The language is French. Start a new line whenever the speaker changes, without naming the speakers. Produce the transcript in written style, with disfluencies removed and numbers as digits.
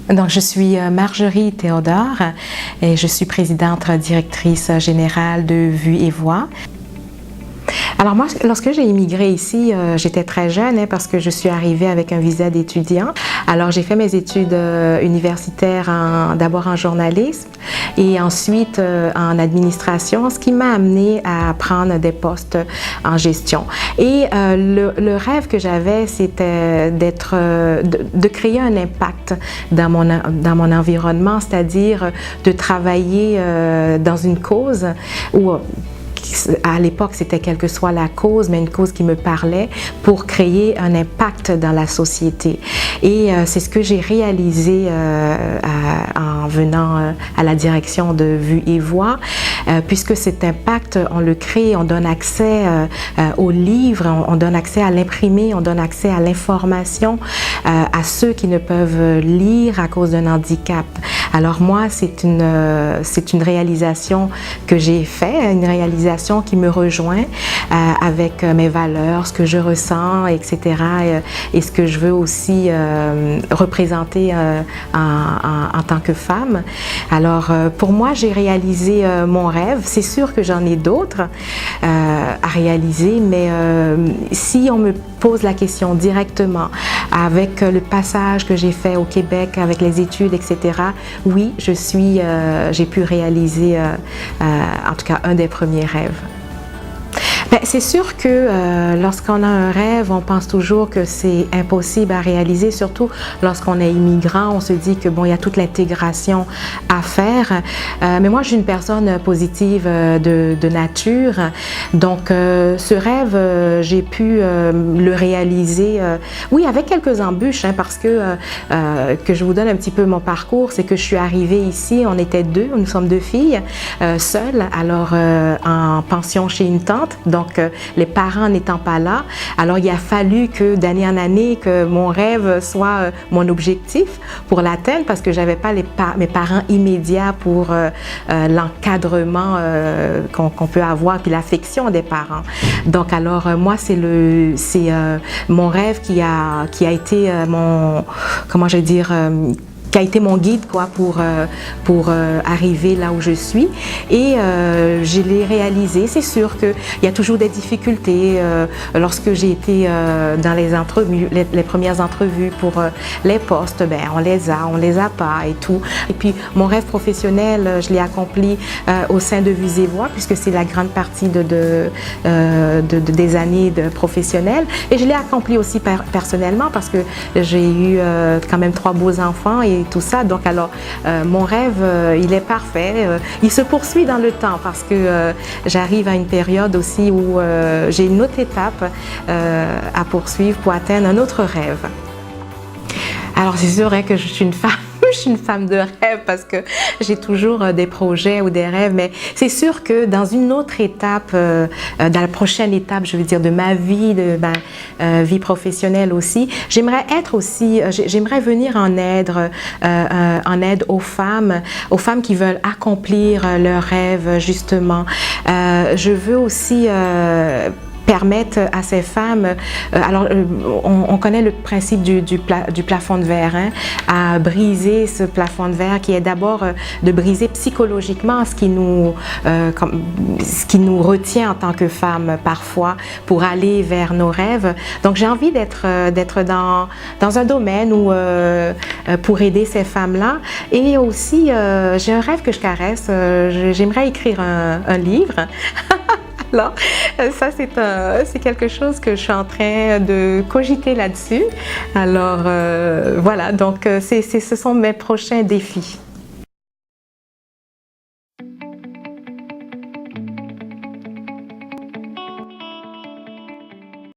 Donc, je suis Marjorie Théodore et je suis présidente directrice générale de Vue et Voix. Alors moi, lorsque j'ai immigré ici, j'étais très jeune parce que je suis arrivée avec un visa d'étudiant. Alors j'ai fait mes études universitaires d'abord en journalisme et ensuite en administration, ce qui m'a amenée à prendre des postes en gestion. Et le rêve que j'avais, c'était de créer un impact dans mon environnement, c'est-à-dire de travailler dans une cause où à l'époque, c'était quelle que soit la cause, mais une cause qui me parlait pour créer un impact dans la société. Et c'est ce que j'ai réalisé en venant à la direction de Vue et Voix, puisque cet impact, on le crée, on donne accès aux livres, on donne accès à l'imprimé, on donne accès à l'information à ceux qui ne peuvent lire à cause d'un handicap. Alors moi, c'est une réalisation que j'ai faite, une réalisation qui me rejoint avec mes valeurs, ce que je ressens, etc. Et ce que je veux aussi représenter en tant que femme. Alors pour moi, j'ai réalisé mon rêve. C'est sûr que j'en ai d'autres à réaliser, mais si on me pose la question directement avec le passage que j'ai fait au Québec, avec les études, etc., oui, j'ai pu réaliser en tout cas un des premiers rêves. C'est sûr que lorsqu'on a un rêve, on pense toujours que c'est impossible à réaliser, surtout lorsqu'on est immigrant, on se dit que bon, il y a toute l'intégration à faire. Mais moi, je suis une personne positive de nature, donc ce rêve, j'ai pu le réaliser, oui, avec quelques embûches, parce que je vous donne un petit peu mon parcours, c'est que je suis arrivée ici, on était deux, nous sommes deux filles, seules, alors en pension chez une tante, donc les parents n'étant pas là, alors il a fallu que d'année en année que mon rêve soit mon objectif pour l'atteindre parce que j'avais pas mes parents immédiats pour l'encadrement qu'on peut avoir puis l'affection des parents. Donc alors moi c'est mon rêve qui a été qui a été mon guide pour arriver là où je suis et je l'ai réalisé. C'est sûr qu'il y a toujours des difficultés lorsque j'ai été dans les entrevues, les premières entrevues pour les postes, on les a pas et tout. Et puis mon rêve professionnel, je l'ai accompli au sein de Vue et Voix puisque c'est la grande partie des années professionnelles et je l'ai accompli aussi personnellement parce que j'ai eu quand même 3 beaux enfants et tout ça. Donc alors, mon rêve, il est parfait. Il se poursuit dans le temps parce que j'arrive à une période aussi où j'ai une autre étape à poursuivre pour atteindre un autre rêve. Alors c'est sûr que je suis une femme. Je suis une femme de rêve parce que j'ai toujours des projets ou des rêves, mais c'est sûr que dans une autre étape, dans la prochaine étape, je veux dire, de ma vie, de ma vie professionnelle aussi, j'aimerais venir en aide aux femmes qui veulent accomplir leurs rêves, justement. Je veux aussi permettre à ces femmes, alors on connaît le principe du plafond de verre, à briser ce plafond de verre qui est d'abord de briser psychologiquement ce qui nous retient en tant que femme parfois pour aller vers nos rêves. Donc j'ai envie d'être dans un domaine où pour aider ces femmes-là et aussi j'ai un rêve que je caresse, j'aimerais écrire un livre. Alors, ça, c'est quelque chose que je suis en train de cogiter là-dessus. Alors, voilà, donc ce sont mes prochains défis.